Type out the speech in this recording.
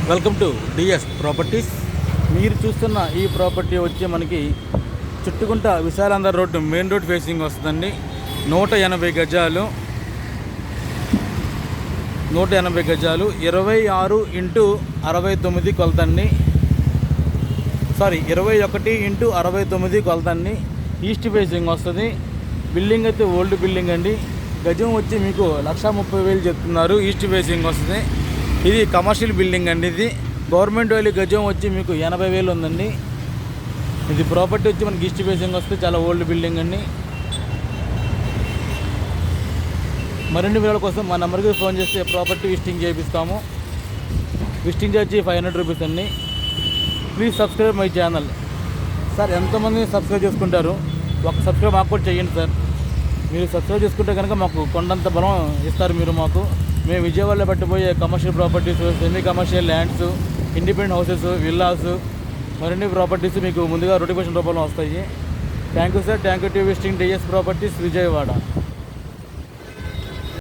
Welcome to DS properties. మీరు చూస్తున్న ఈ ప్రాపర్టీ వచ్చి మనకి చుట్టుకుంట Vishalandhra road main road facing వస్తుందండి. 180 గజాలు 26x69 కొలతండి. 21x69 కొలతండి. ఈస్ట్ ఫేసింగ్ వస్తుంది. బిల్డింగ్ అయితే ఓల్డ్ బిల్డింగ్ అండి. గజం వచ్చి మీకు 1,30,000 చెప్తున్నారు. ఈస్ట్ ఫేసింగ్ వస్తుంది. ఇది కమర్షియల్ బిల్డింగ్ అండి. ఇది గవర్నమెంట్ వాల్యూ గజం వచ్చి మీకు 80,000 ఉందండి. ఇది ప్రాపర్టీ వచ్చి మనకి ఈస్ట్ ఫేసింగ్ వస్తే చాలా ఓల్డ్ బిల్డింగ్ అండి. మరిన్ని వివరాల కోసం మా నెంబర్కి ఫోన్ చేస్తే ప్రాపర్టీ విజిటింగ్ చేపిస్తాము. విజిటింగ్ వచ్చి 500 రూపీస్ అండి. Please subscribe my channel. Sir ఎంతమంది సబ్స్క్రైబ్ చేసుకుంటారు? ఒక సబ్స్క్రైబ్ మాకు కూడా చేయండి సార్. మీరు సబ్స్క్రైబ్ చేసుకుంటే కనుక మాకు కొండంత బలం ఇస్తారు మీరు మాకు. మేము విజయవాడలో పట్టిపోయే commercial properties, semi commercial lands, independent houses, villas, మరిన్ని ప్రాపర్టీస్ మీకు ముందుగా నోటిఫికేషన్ రూపంలో వస్తాయి. Thank you sir. Thank you to visiting DS properties Vijayawada.